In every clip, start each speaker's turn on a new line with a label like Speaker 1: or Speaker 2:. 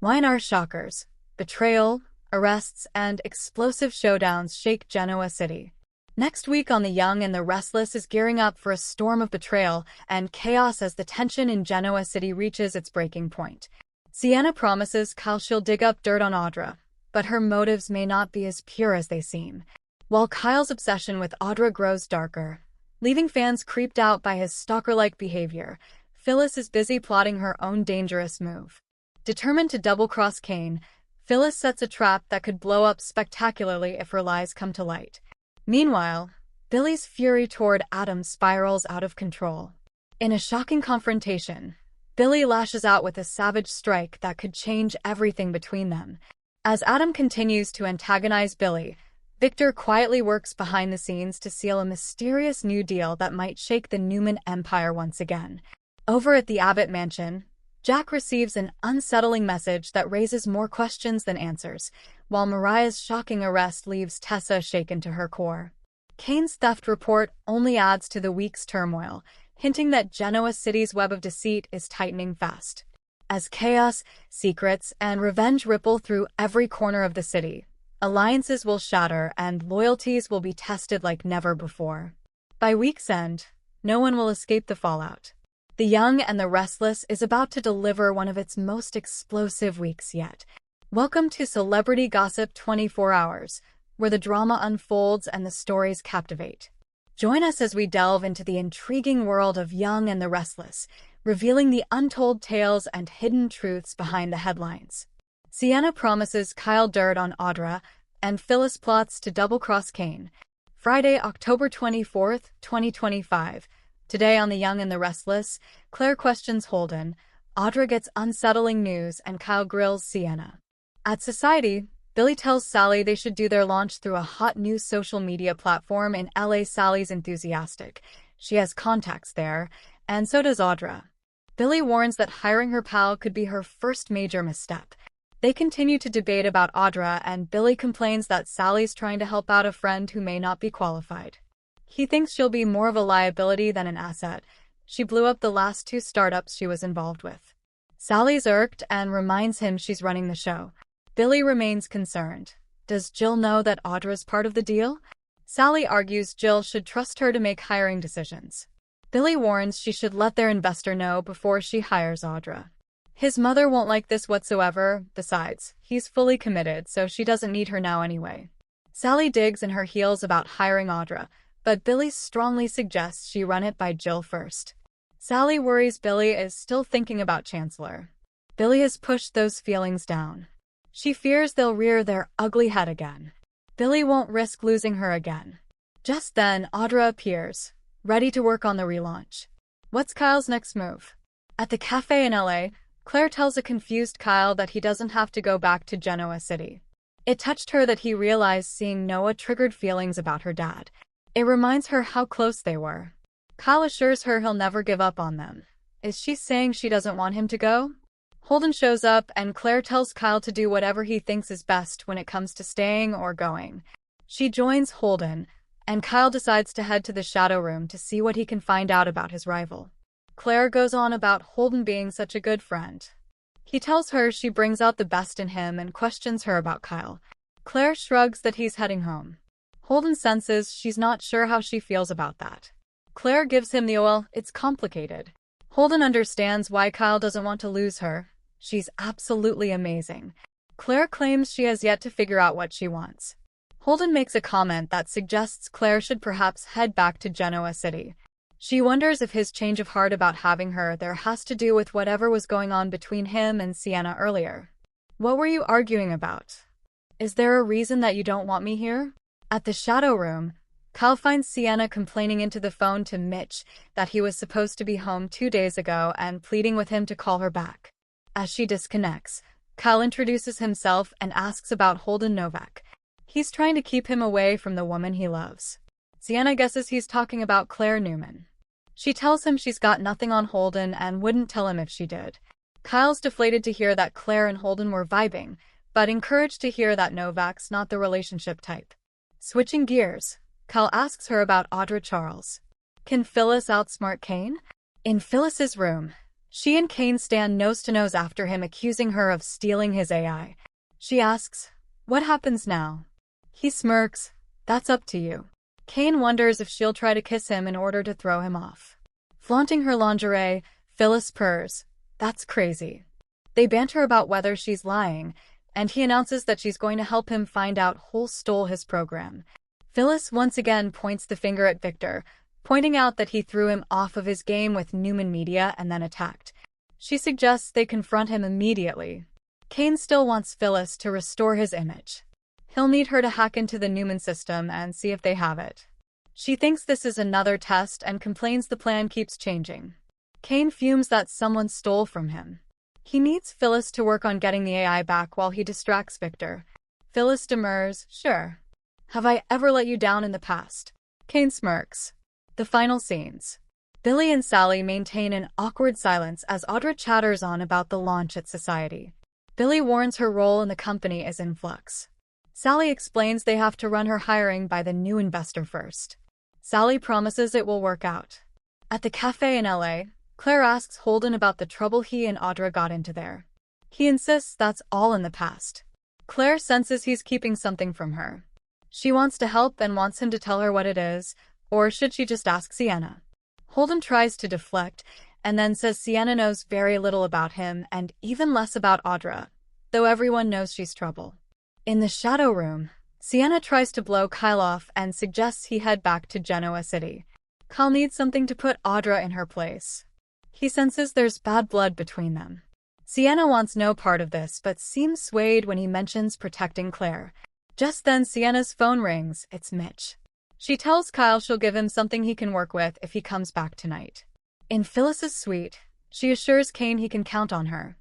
Speaker 1: Minor shockers, betrayal, arrests, and explosive showdowns shake Genoa City. Next week on The Young and the Restless is gearing up for a storm of betrayal and chaos as the tension in Genoa City reaches its breaking point. Sienna promises Kyle she'll dig up dirt on Audra, but her motives may not be as pure as they seem. While Kyle's obsession with Audra grows darker, leaving fans creeped out by his stalker-like behavior, Phyllis is busy plotting her own dangerous move. Determined to double-cross Kane, Phyllis sets a trap that could blow up spectacularly if her lies come to light. Meanwhile, Billy's fury toward Adam spirals out of control. In a shocking confrontation, Billy lashes out with a savage strike that could change everything between them. As Adam continues to antagonize Billy, Victor quietly works behind the scenes to seal a mysterious new deal that might shake the Newman Empire once again. Over at the Abbott mansion, Jack receives an unsettling message that raises more questions than answers, while Mariah's shocking arrest leaves Tessa shaken to her core. Kane's theft report only adds to the week's turmoil, hinting that Genoa City's web of deceit is tightening fast. As chaos, secrets, and revenge ripple through every corner of the city, alliances will shatter and loyalties will be tested like never before. By week's end, no one will escape the fallout. The Young and the Restless is about to deliver one of its most explosive weeks yet. Welcome to Celebrity Gossip 24 Hours, where the drama unfolds and the stories captivate. Join us as we delve into the intriguing world of Young and the Restless, revealing the untold tales and hidden truths behind the headlines. Sienna promises Kyle dirt on Audra, and Phyllis plots to double-cross Kane. Friday, October 24th, 2025. Today on The Young and the Restless, Claire questions Holden, Audra gets unsettling news, and Kyle grills Sienna. At Society, Billy tells Sally they should do their launch through a hot new social media platform in LA. Sally's enthusiastic. She has contacts there, and so does Audra. Billy warns that hiring her pal could be her first major misstep. They continue to debate about Audra, and Billy complains that Sally's trying to help out a friend who may not be qualified. He thinks she'll be more of a liability than an asset. She blew up the last 2 startups she was involved with. Sally's irked and reminds him she's running the show. Billy remains concerned. Does Jill know that Audra's part of the deal? Sally argues Jill should trust her to make hiring decisions. Billy warns she should let their investor know before she hires Audra. His mother won't like this whatsoever. Besides, he's fully committed, so she doesn't need her now anyway. Sally digs in her heels about hiring Audra, but Billy strongly suggests she run it by Jill first. Sally worries Billy is still thinking about Chancellor. Billy has pushed those feelings down. She fears they'll rear their ugly head again. Billy won't risk losing her again. Just then, Audra appears, ready to work on the relaunch. What's Kyle's next move? At the cafe in LA, Claire tells a confused Kyle that he doesn't have to go back to Genoa City. It touched her that he realized seeing Noah triggered feelings about her dad. It reminds her how close they were. Kyle assures her he'll never give up on them. Is she saying she doesn't want him to go? Holden shows up, and Claire tells Kyle to do whatever he thinks is best when it comes to staying or going. She joins Holden, and Kyle decides to head to the Shadow Room to see what he can find out about his rival. Claire goes on about Holden being such a good friend. He tells her she brings out the best in him and questions her about Kyle. Claire shrugs that he's heading home. Holden senses she's not sure how she feels about that. Claire gives him the "well, it's complicated." Holden understands why Kyle doesn't want to lose her. She's absolutely amazing. Claire claims she has yet to figure out what she wants. Holden makes a comment that suggests Claire should perhaps head back to Genoa City. She wonders if his change of heart about having her there has to do with whatever was going on between him and Sienna earlier. What were you arguing about? Is there a reason that you don't want me here? At the Shadow Room, Kyle finds Sienna complaining into the phone to Mitch that he was supposed to be home 2 days ago and pleading with him to call her back. As she disconnects, Kyle introduces himself and asks about Holden Novak. He's trying to keep him away from the woman he loves. Sienna guesses he's talking about Claire Newman. She tells him she's got nothing on Holden and wouldn't tell him if she did. Kyle's deflated to hear that Claire and Holden were vibing, but encouraged to hear that Novak's not the relationship type. Switching gears, Kyle asks her about Audra Charles. Can Phyllis outsmart Kane? In Phyllis's room, She and Kane stand nose to nose after him, accusing her of stealing his AI. She asks, "What happens now?" He smirks, "That's up to you." Kane wonders if she'll try to kiss him in order to throw him off. Flaunting her lingerie, Phyllis purrs, "That's crazy." They banter about whether she's lying, and he announces that she's going to help him find out who stole his program. Phyllis once again points the finger at Victor, pointing out that he threw him off of his game with Newman Media and then attacked. She suggests they confront him immediately. Kane still wants Phyllis to restore his image. He'll need her to hack into the Newman system and see if they have it. She thinks this is another test and complains the plan keeps changing. Kane fumes that someone stole from him. He needs Phyllis to work on getting the AI back while he distracts Victor. Phyllis demurs, "Sure. Have I ever let you down in the past?" Kane smirks. The final scenes. Billy and Sally maintain an awkward silence as Audra chatters on about the launch at Society. Billy warns her role in the company is in flux. Sally explains they have to run her hiring by the new investor first. Sally promises it will work out. At the cafe in LA, Claire asks Holden about the trouble he and Audra got into there. He insists that's all in the past. Claire senses he's keeping something from her. She wants to help and wants him to tell her what it is, or should she just ask Sienna? Holden tries to deflect, and then says Sienna knows very little about him and even less about Audra, though everyone knows she's trouble. In the shadow room, Sienna tries to blow Kyle off and suggests he head back to Genoa City. Kyle needs something to put Audra in her place. He senses there's bad blood between them. Sienna wants no part of this but seems swayed when he mentions protecting Claire. Just then Sienna's phone rings. It's Mitch. She tells Kyle she'll give him something he can work with if he comes back tonight. In Phyllis's suite, she assures Kane he can count on her.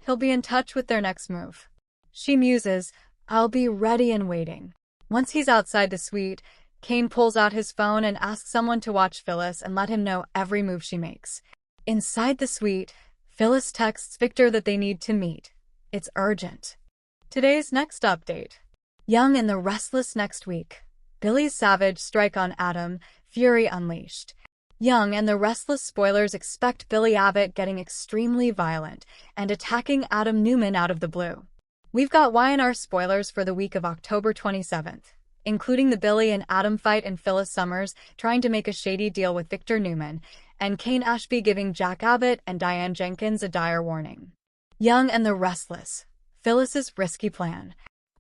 Speaker 1: He'll be in touch with their next move. She muses, "I'll be ready and waiting." Once he's outside the suite, Kane pulls out his phone and asks someone to watch Phyllis and let him know every move she makes. Inside the suite, Phyllis texts Victor that they need to meet. It's urgent. Today's next update. Young and the Restless next week. Billy's savage strike on Adam, fury unleashed. Young and the Restless spoilers expect Billy Abbott getting extremely violent and attacking Adam Newman out of the blue. We've got Y&R spoilers for the week of October 27th, including the Billy and Adam fight and Phyllis Summers trying to make a shady deal with Victor Newman, and Kane Ashby giving Jack Abbott and Diane Jenkins a dire warning. Young and the Restless. Phyllis's risky plan.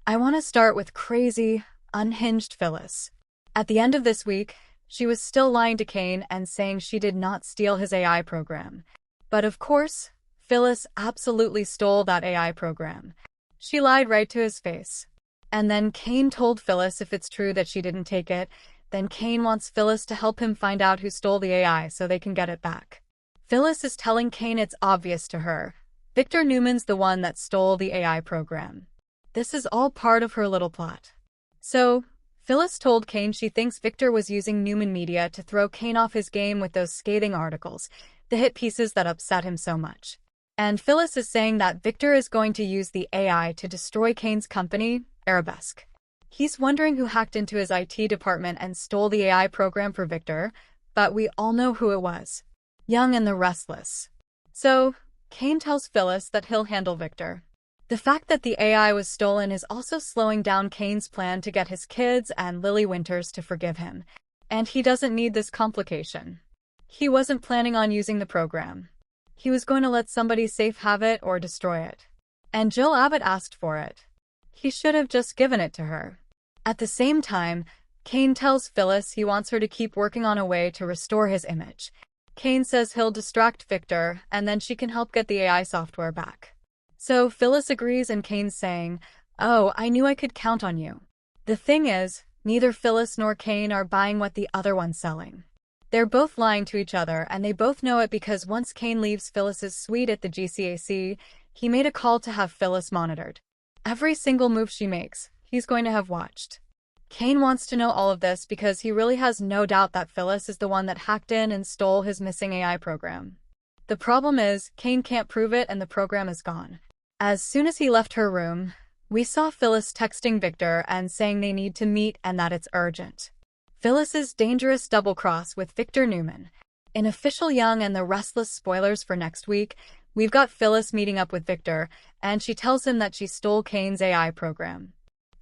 Speaker 1: I want to start with crazy, unhinged Phyllis. At the end of this week, she was still lying to Kane and saying she did not steal his AI program. But of course, Phyllis absolutely stole that AI program. She lied right to his face. And then Kane told Phyllis if it's true that she didn't take it, then Kane wants Phyllis to help him find out who stole the AI so they can get it back. Phyllis is telling Kane it's obvious to her. Victor Newman's the one that stole the AI program. This is all part of her little plot. So, Phyllis told Kane she thinks Victor was using Newman Media to throw Kane off his game with those scathing articles, the hit pieces that upset him so much. And Phyllis is saying that Victor is going to use the AI to destroy Kane's company, Arabesque. He's wondering who hacked into his IT department and stole the AI program for Victor, but we all know who it was. Young and the Restless. So, Kane tells Phyllis that he'll handle Victor. The fact that the AI was stolen is also slowing down Kane's plan to get his kids and Lily Winters to forgive him, and he doesn't need this complication. He wasn't planning on using the program. He was going to let somebody safe have it or destroy it. And Jill Abbott asked for it. He should have just given it to her. At the same time, Kane tells Phyllis he wants her to keep working on a way to restore his image. Kane says he'll distract Victor, and then she can help get the AI software back. So Phyllis agrees and Kane's saying, "Oh, I knew I could count on you." The thing is, neither Phyllis nor Kane are buying what the other one's selling. They're both lying to each other, and they both know it because once Kane leaves Phyllis's suite at the GCAC, he made a call to have Phyllis monitored. Every single move she makes, he's going to have watched. Kane wants to know all of this because he really has no doubt that Phyllis is the one that hacked in and stole his missing AI program. The problem is, Kane can't prove it and the program is gone. As soon as he left her room, we saw Phyllis texting Victor and saying they need to meet and that it's urgent. Phyllis's dangerous double-cross with Victor Newman. In official Young and the Restless spoilers for next week, we've got Phyllis meeting up with Victor, and she tells him that she stole Kane's AI program.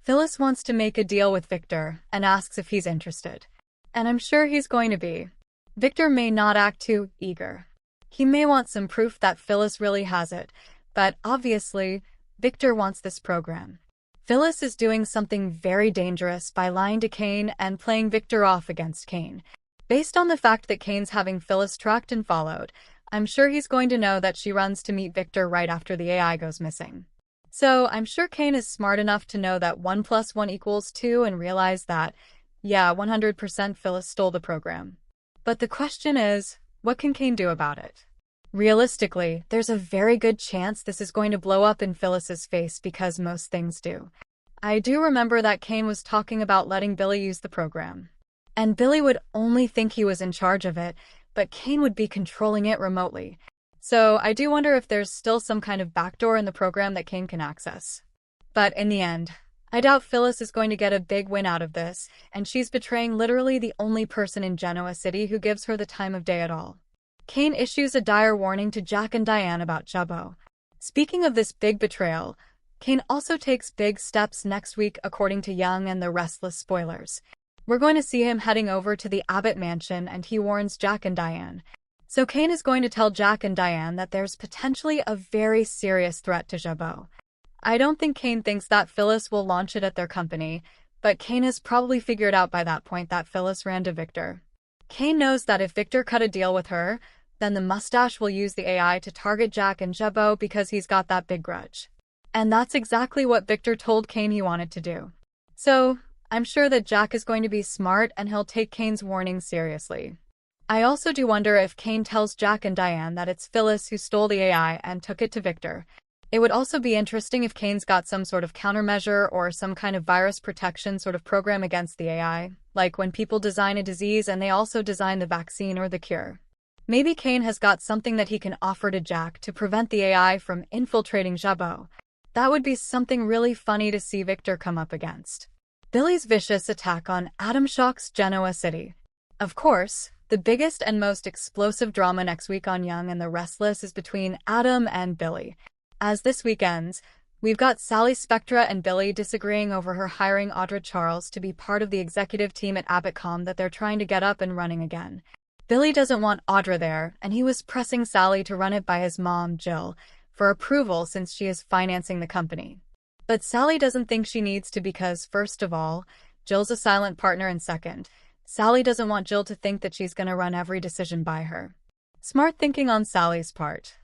Speaker 1: Phyllis wants to make a deal with Victor and asks if he's interested. And I'm sure he's going to be. Victor may not act too eager. He may want some proof that Phyllis really has it, but obviously, Victor wants this program. Phyllis is doing something very dangerous by lying to Kane and playing Victor off against Kane. Based on the fact that Kane's having Phyllis tracked and followed, I'm sure he's going to know that she runs to meet Victor right after the AI goes missing. So I'm sure Kane is smart enough to know that 1 + 1 = 2 and realize that, yeah, 100% Phyllis stole the program. But the question is, what can Kane do about it? Realistically, there's a very good chance this is going to blow up in Phyllis's face because most things do. I do remember that Kane was talking about letting Billy use the program. And Billy would only think he was in charge of it, but Kane would be controlling it remotely. So I do wonder if there's still some kind of backdoor in the program that Kane can access. But in the end, I doubt Phyllis is going to get a big win out of this, and she's betraying literally the only person in Genoa City who gives her the time of day at all. Kane issues a dire warning to Jack and Diane about Jubbo. Speaking of this big betrayal, Kane also takes big steps next week according to Young and the Restless spoilers. We're going to see him heading over to the Abbott mansion and he warns Jack and Diane. So Kane is going to tell Jack and Diane that there's potentially a very serious threat to Jubbo. I don't think Kane thinks that Phyllis will launch it at their company, but Kane has probably figured out by that point that Phyllis ran to Victor. Kane knows that if Victor cut a deal with her, then the mustache will use the AI to target Jack and Jubbo because he's got that big grudge. And that's exactly what Victor told Kane he wanted to do. So, I'm sure that Jack is going to be smart and he'll take Kane's warning seriously. I also do wonder if Kane tells Jack and Diane that it's Phyllis who stole the AI and took it to Victor. It would also be interesting if Kane's got some sort of countermeasure or some kind of virus protection sort of program against the AI, like when people design a disease and they also design the vaccine or the cure. Maybe Kane has got something that he can offer to Jack to prevent the AI from infiltrating Jubbo. That would be something really funny to see Victor come up against. Billy's vicious attack on Adam shocks Genoa City. Of course, the biggest and most explosive drama next week on Young and the Restless is between Adam and Billy. As this week ends, we've got Sally Spectra and Billy disagreeing over her hiring Audra Charles to be part of the executive team at Abbott that they're trying to get up and running again. Billy doesn't want Audra there, and he was pressing Sally to run it by his mom, Jill, for approval since she is financing the company. But Sally doesn't think she needs to because, first of all, Jill's a silent partner, and second, Sally doesn't want Jill to think that she's going to run every decision by her. Smart thinking on Sally's part.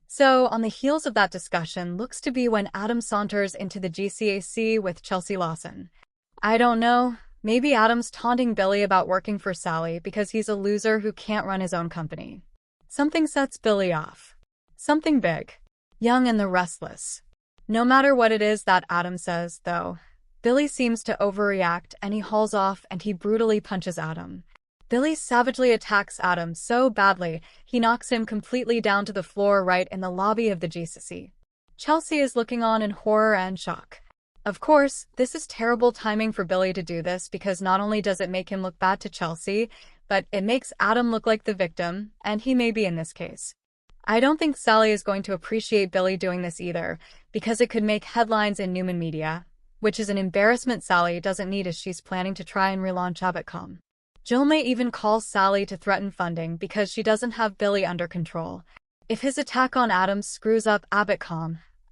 Speaker 1: So, on the heels of that discussion looks to be when Adam saunters into the GCAC with Chelsea Lawson. I don't know, maybe Adam's taunting Billy about working for Sally because he's a loser who can't run his own company. Something sets Billy off. Something big. Young and the Restless. No matter what it is that Adam says, though, Billy seems to overreact and he hauls off and he brutally punches Adam. Billy savagely attacks Adam so badly, he knocks him completely down to the floor right in the lobby of the GCC. Chelsea is looking on in horror and shock. Of course, this is terrible timing for Billy to do this because not only does it make him look bad to Chelsea, but it makes Adam look like the victim, and he may be in this case. I don't think Sally is going to appreciate Billy doing this either, because it could make headlines in Newman Media, which is an embarrassment Sally doesn't need as she's planning to try and relaunch Abbott. Jill may even call Sally to threaten funding because she doesn't have Billy under control. If his attack on Adam screws up Abbott,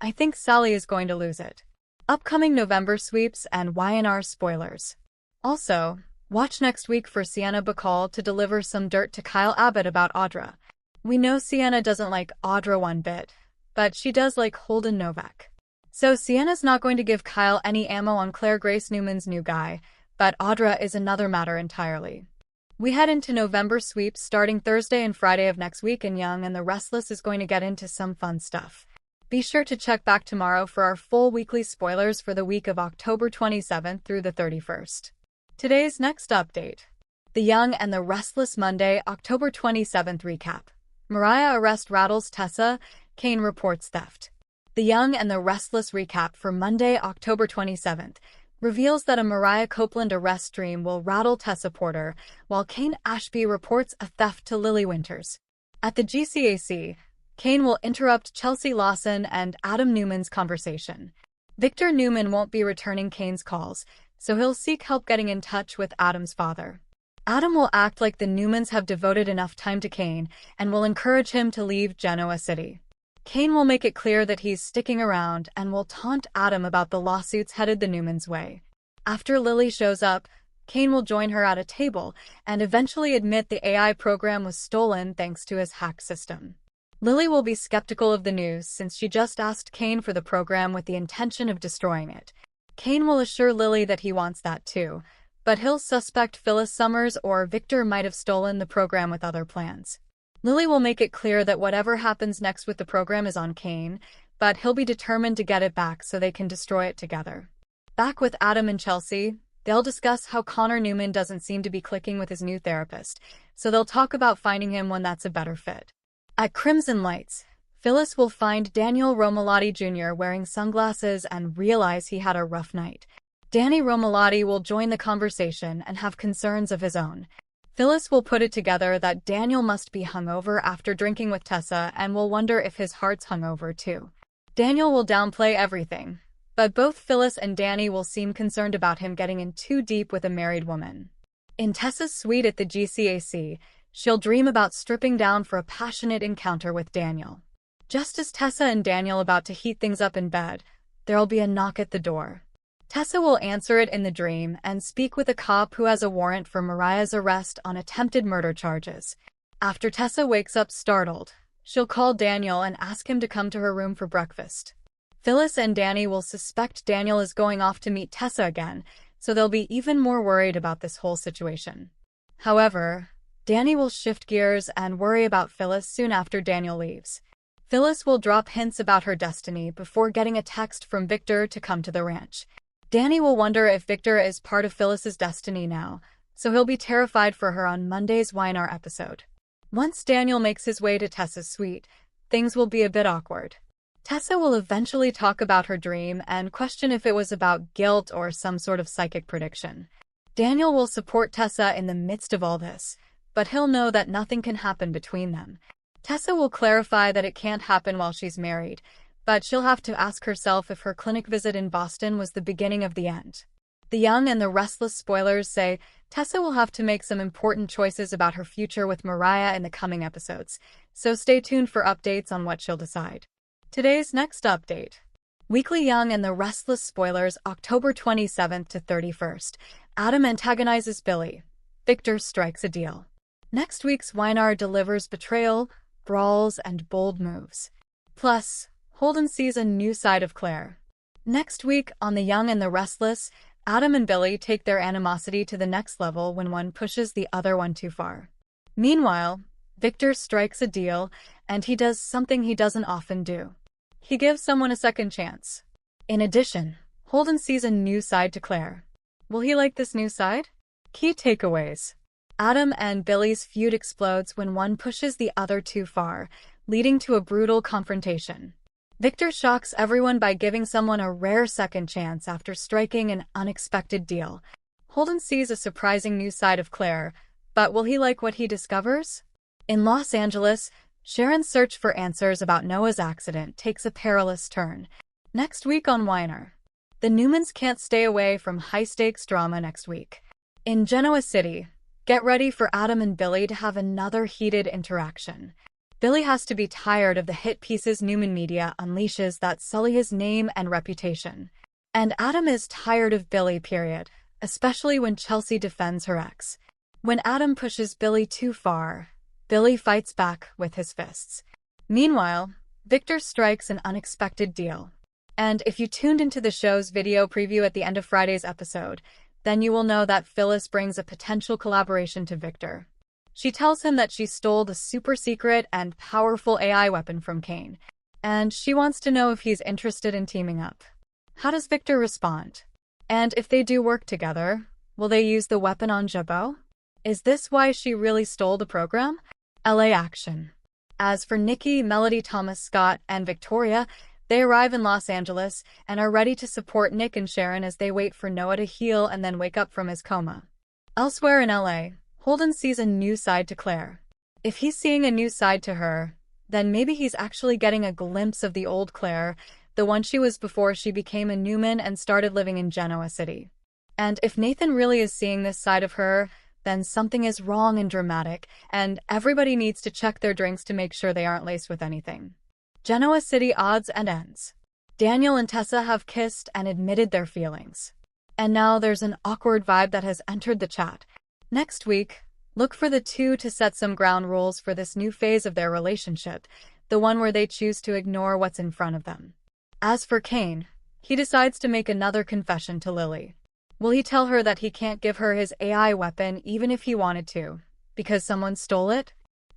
Speaker 1: I think Sally is going to lose it. Upcoming November sweeps and YNR spoilers. Also, watch next week for Sienna Bacall to deliver some dirt to Kyle Abbott about Audra. We know Sienna doesn't like Audra one bit, but she does like Holden Novak. So Sienna's not going to give Kyle any ammo on Claire Grace Newman's new guy, but Audra is another matter entirely. We head into November sweeps starting Thursday and Friday of next week, and Young and the Restless is going to get into some fun stuff. Be sure to check back tomorrow for our full weekly spoilers for the week of October 27th through the 31st. Today's next update. The Young and the Restless Monday, October 27th recap. Mariah arrest rattles Tessa, Kane reports theft. The Young and the Restless recap for Monday, October 27th. reveals that a Mariah Copeland arrest dream will rattle Tessa Porter, while Kane Ashby reports a theft to Lily Winters. At the GCAC, Kane will interrupt Chelsea Lawson and Adam Newman's conversation. Victor Newman won't be returning Kane's calls, so he'll seek help getting in touch with Adam's father. Adam will act like the Newmans have devoted enough time to Kane and will encourage him to leave Genoa City. Kane will make it clear that he's sticking around and will taunt Adam about the lawsuits headed the Newmans' way. After Lily shows up, Kane will join her at a table and eventually admit the AI program was stolen thanks to his hack system. Lily will be skeptical of the news since she just asked Kane for the program with the intention of destroying it. Kane will assure Lily that he wants that too, but he'll suspect Phyllis Summers or Victor might have stolen the program with other plans. Lily will make it clear that whatever happens next with the program is on Kane, but he'll be determined to get it back so they can destroy it together. Back with Adam and Chelsea, they'll discuss how Connor Newman doesn't seem to be clicking with his new therapist, so they'll talk about finding him when that's a better fit. At Crimson Lights, Phyllis will find Daniel Romalotti Jr. wearing sunglasses and realize he had a rough night. Danny Romalotti will join the conversation and have concerns of his own. Phyllis will put it together that Daniel must be hungover after drinking with Tessa and will wonder if his heart's hungover too. Daniel will downplay everything, but both Phyllis and Danny will seem concerned about him getting in too deep with a married woman. In Tessa's suite at the GCAC, she'll dream about stripping down for a passionate encounter with Daniel. Just as Tessa and Daniel about to heat things up in bed, there'll be a knock at the door. Tessa will answer it in the dream and speak with a cop who has a warrant for Mariah's arrest on attempted murder charges. After Tessa wakes up startled, she'll call Daniel and ask him to come to her room for breakfast. Phyllis and Danny will suspect Daniel is going off to meet Tessa again, so they'll be even more worried about this whole situation. However, Danny will shift gears and worry about Phyllis soon after Daniel leaves. Phyllis will drop hints about her destiny before getting a text from Victor to come to the ranch. Danny will wonder if Victor is part of Phyllis's destiny now, so he'll be terrified for her on Monday's Weinar episode. Once Daniel makes his way to Tessa's suite, things will be a bit awkward. Tessa will eventually talk about her dream and question if it was about guilt or some sort of psychic prediction. Daniel will support Tessa in the midst of all this, but he'll know that nothing can happen between them. Tessa will clarify that it can't happen while she's married, but she'll have to ask herself if her clinic visit in Boston was the beginning of the end. The Young and the Restless spoilers say Tessa will have to make some important choices about her future with Mariah in the coming episodes, so stay tuned for updates on what she'll decide. Today's next update. Weekly Young and the Restless spoilers, October 27th to 31st. Adam antagonizes Billy. Victor strikes a deal. Next week's Weinar delivers betrayal, brawls, and bold moves. Plus, Holden sees a new side of Claire. Next week, on The Young and the Restless, Adam and Billy take their animosity to the next level when one pushes the other one too far. Meanwhile, Victor strikes a deal, and he does something he doesn't often do. He gives someone a second chance. In addition, Holden sees a new side to Claire. Will he like this new side? Key takeaways. Adam and Billy's feud explodes when one pushes the other too far, leading to a brutal confrontation. Victor shocks everyone by giving someone a rare second chance after striking an unexpected deal. Holden sees a surprising new side of Claire, but will he like what he discovers? In Los Angeles, Sharon's search for answers about Noah's accident takes a perilous turn. Next week on Weinar, the Newmans can't stay away from high-stakes drama next week. In Genoa City, get ready for Adam and Billy to have another heated interaction. Billy has to be tired of the hit pieces Newman Media unleashes that sully his name and reputation. And Adam is tired of Billy, period, especially when Chelsea defends her ex. When Adam pushes Billy too far, Billy fights back with his fists. Meanwhile, Victor strikes an unexpected deal. And if you tuned into the show's video preview at the end of Friday's episode, then you will know that Phyllis brings a potential collaboration to Victor. She tells him that she stole the super-secret and powerful AI weapon from Kane, and she wants to know if he's interested in teaming up. How does Victor respond? And if they do work together, will they use the weapon on Jabot? Is this why she really stole the program? LA action. As for Nikki, Melody Thomas Scott, and Victoria, They arrive in Los Angeles and are ready to support Nick and Sharon as they wait for Noah to heal and then wake up from his coma. Elsewhere in LA, Holden sees a new side to Claire. If he's seeing a new side to her, then maybe he's actually getting a glimpse of the old Claire, the one she was before she became a Newman and started living in Genoa City. And if Nathan really is seeing this side of her, then something is wrong and dramatic, and everybody needs to check their drinks to make sure they aren't laced with anything. Genoa City odds and ends. Daniel and Tessa have kissed and admitted their feelings. And now there's an awkward vibe that has entered the chat. Next week, look for the two to set some ground rules for this new phase of their relationship, the one where they choose to ignore what's in front of them. As for Kane, he decides to make another confession to Lily. Will he tell her that he can't give her his AI weapon even if he wanted to, because someone stole it?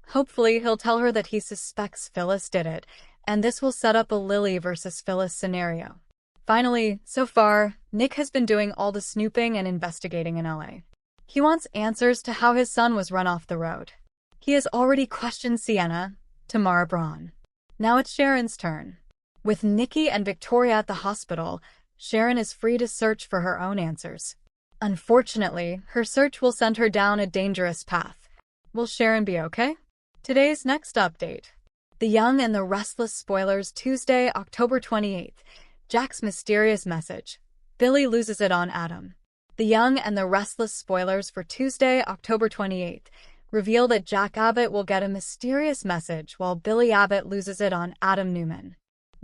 Speaker 1: Hopefully, he'll tell her that he suspects Phyllis did it, and this will set up a Lily versus Phyllis scenario. Finally, so far, Nick has been doing all the snooping and investigating in LA. He wants answers to how his son was run off the road. He has already questioned Sienna, Tamara Braun. Now it's Sharon's turn. With Nikki and Victoria at the hospital, Sharon is free to search for her own answers. Unfortunately, her search will send her down a dangerous path. Will Sharon be okay? Today's next update. The Young and the Restless spoilers Tuesday, October 28th. Jack's mysterious message. Billy loses it on Adam. The Young and the Restless spoilers for Tuesday, October 28th. Reveal that Jack Abbott will get a mysterious message while Billy Abbott loses it on Adam Newman.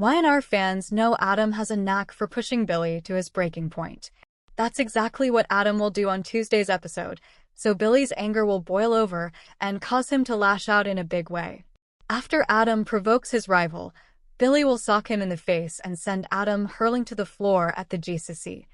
Speaker 1: Y&R fans know Adam has a knack for pushing Billy to his breaking point. That's exactly what Adam will do on Tuesday's episode, so Billy's anger will boil over and cause him to lash out in a big way. After Adam provokes his rival, Billy will sock him in the face and send Adam hurling to the floor at the GCC.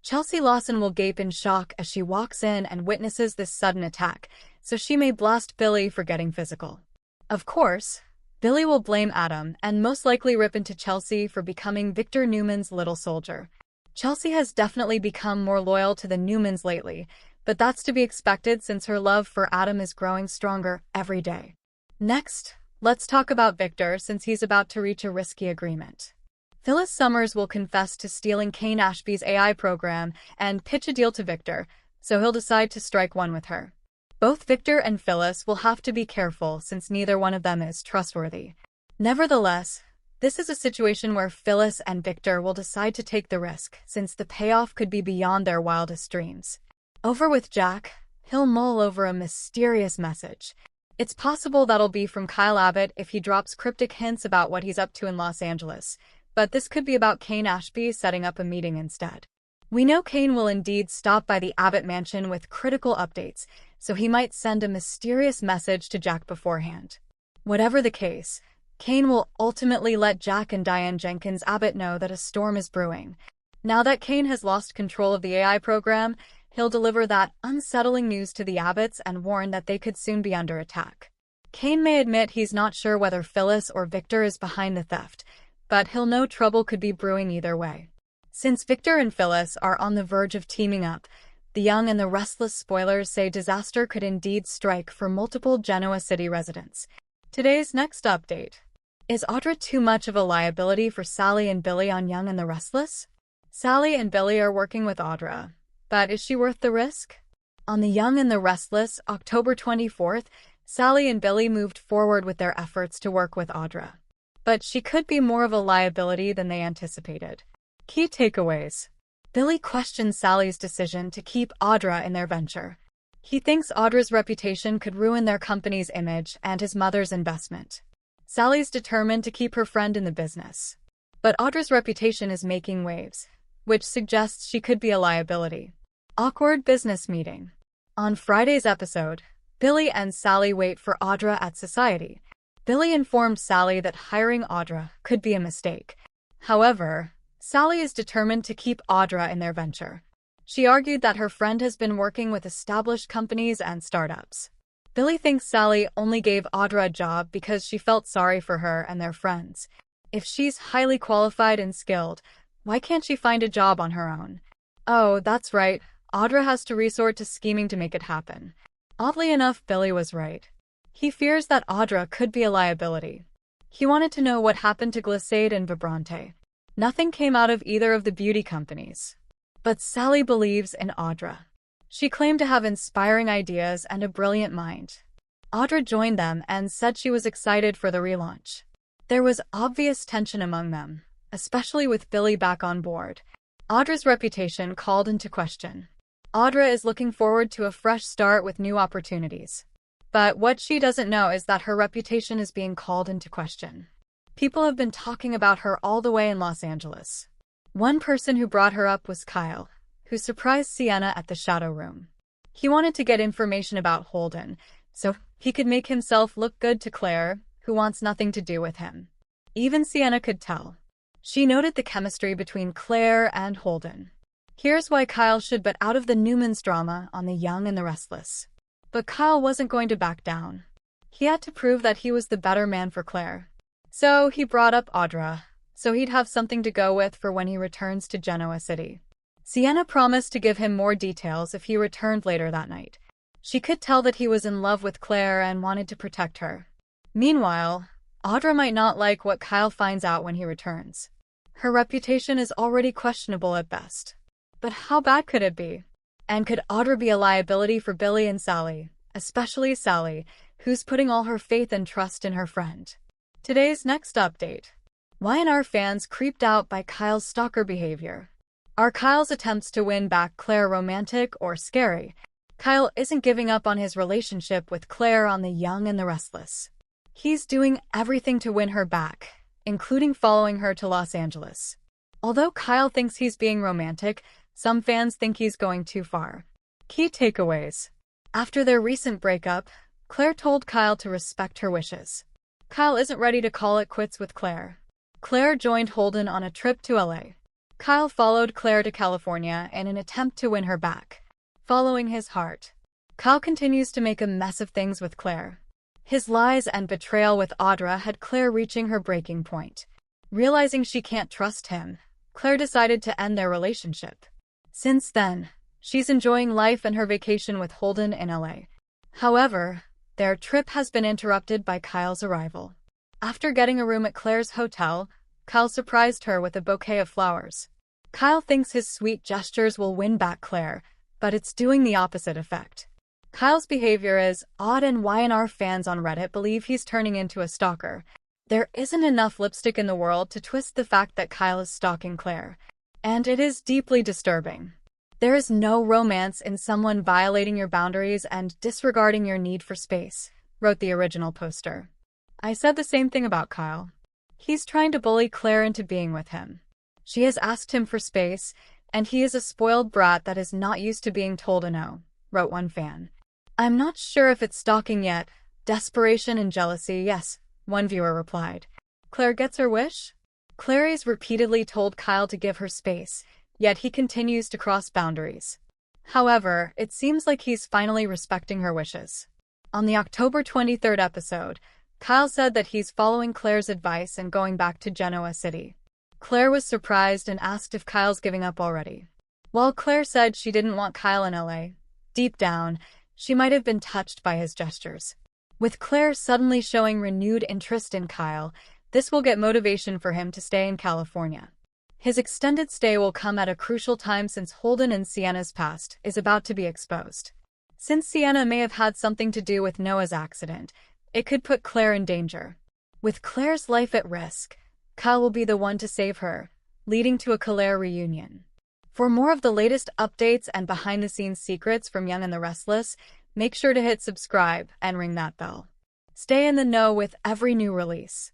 Speaker 1: Chelsea Lawson will gape in shock as she walks in and witnesses this sudden attack, so she may blast Billy for getting physical. Of course, Billy will blame Adam and most likely rip into Chelsea for becoming Victor Newman's little soldier. Chelsea has definitely become more loyal to the Newmans lately, but that's to be expected since her love for Adam is growing stronger every day. Next, let's talk about Victor since he's about to reach a risky agreement. Phyllis Summers will confess to stealing Kane Ashby's AI program and pitch a deal to Victor, so he'll decide to strike one with her. Both Victor and Phyllis will have to be careful since neither one of them is trustworthy. Nevertheless, this is a situation where Phyllis and Victor will decide to take the risk since the payoff could be beyond their wildest dreams. Over with Jack, he'll mull over a mysterious message. It's possible that'll be from Kyle Abbott if he drops cryptic hints about what he's up to in Los Angeles, but this could be about Kane Ashby setting up a meeting instead. We know Kane will indeed stop by the Abbott mansion with critical updates, so he might send a mysterious message to Jack beforehand. Whatever the case, Kane will ultimately let Jack and Diane Jenkins Abbott know that a storm is brewing. Now that Kane has lost control of the AI program, he'll deliver that unsettling news to the Abbotts and warn that they could soon be under attack. Kane may admit he's not sure whether Phyllis or Victor is behind the theft, but he'll know trouble could be brewing either way. Since Victor and Phyllis are on the verge of teaming up, the Young and the Restless spoilers say disaster could indeed strike for multiple Genoa City residents. Today's next update. Is Audra too much of a liability for Sally and Billy on Young and the Restless? Sally and Billy are working with Audra, but is she worth the risk? On the Young and the Restless, October 24th, Sally and Billy moved forward with their efforts to work with Audra. But she could be more of a liability than they anticipated. Key takeaways. Billy questions Sally's decision to keep Audra in their venture. He thinks Audra's reputation could ruin their company's image and his mother's investment. Sally's determined to keep her friend in the business. But Audra's reputation is making waves, which suggests she could be a liability. Awkward business meeting. On Friday's episode, Billy and Sally wait for Audra at Society. Billy informed Sally that hiring Audra could be a mistake. However, Sally is determined to keep Audra in their venture. She argued that her friend has been working with established companies and startups. Billy thinks Sally only gave Audra a job because she felt sorry for her and their friends. If she's highly qualified and skilled, why can't she find a job on her own? Oh, that's right, Audra has to resort to scheming to make it happen. Oddly enough, Billy was right. He fears that Audra could be a liability. He wanted to know what happened to Glissade and Vibrante. Nothing came out of either of the beauty companies. But Sally believes in Audra. She claimed to have inspiring ideas and a brilliant mind. Audra joined them and said she was excited for the relaunch. There was obvious tension among them, especially with Billy back on board. Audra's reputation called into question. Audra is looking forward to a fresh start with new opportunities. But what she doesn't know is that her reputation is being called into question. People have been talking about her all the way in Los Angeles. One person who brought her up was Kyle, who surprised Sienna at the shadow room. He wanted to get information about Holden, so he could make himself look good to Claire, who wants nothing to do with him. Even Sienna could tell. She noted the chemistry between Claire and Holden. Here's why Kyle should get out of the Newmans drama on The Young and the Restless. But Kyle wasn't going to back down. He had to prove that he was the better man for Claire. So he brought up Audra, so he'd have something to go with for when he returns to Genoa City. Sienna promised to give him more details if he returned later that night. She could tell that he was in love with Claire and wanted to protect her. Meanwhile, Audra might not like what Kyle finds out when he returns. Her reputation is already questionable at best. But how bad could it be? And could Audra be a liability for Billy and Sally, especially Sally, who's putting all her faith and trust in her friend? Today's next update. Why are fans creeped out by Kyle's stalker behavior? Are Kyle's attempts to win back Claire romantic or scary? Kyle isn't giving up on his relationship with Claire on The Young and the Restless. He's doing everything to win her back, including following her to Los Angeles. Although Kyle thinks he's being romantic, some fans think he's going too far. Key takeaways. After their recent breakup, Claire told Kyle to respect her wishes. Kyle isn't ready to call it quits with Claire. Claire joined Holden on a trip to LA. Kyle followed Claire to California in an attempt to win her back. Following his heart, Kyle continues to make a mess of things with Claire. His lies and betrayal with Audra had Claire reaching her breaking point. Realizing she can't trust him, Claire decided to end their relationship. Since then, she's enjoying life and her vacation with Holden in LA. However, their trip has been interrupted by Kyle's arrival. After getting a room at Claire's hotel, Kyle surprised her with a bouquet of flowers. Kyle thinks his sweet gestures will win back Claire, but it's doing the opposite effect. Kyle's behavior is odd, and Y&R fans on Reddit believe he's turning into a stalker. There isn't enough lipstick in the world to twist the fact that Kyle is stalking Claire. And it is deeply disturbing. There is no romance in someone violating your boundaries and disregarding your need for space, wrote the original poster. I said the same thing about Kyle. He's trying to bully Claire into being with him. She has asked him for space, and he is a spoiled brat that is not used to being told a no, wrote one fan. I'm not sure if it's stalking yet. Desperation and jealousy, yes, one viewer replied. Claire gets her wish? Clary's repeatedly told Kyle to give her space, yet he continues to cross boundaries. However, it seems like he's finally respecting her wishes. On the October 23rd episode, Kyle said that he's following Claire's advice and going back to Genoa City. Claire was surprised and asked if Kyle's giving up already. While Claire said she didn't want Kyle in LA, deep down, she might have been touched by his gestures. With Claire suddenly showing renewed interest in Kyle, this will get motivation for him to stay in California. His extended stay will come at a crucial time since Holden and Sienna's past is about to be exposed. Since Sienna may have had something to do with Noah's accident, it could put Claire in danger. With Claire's life at risk, Kyle will be the one to save her, leading to a Claire reunion. For more of the latest updates and behind-the-scenes secrets from Young and the Restless, make sure to hit subscribe and ring that bell. Stay in the know with every new release.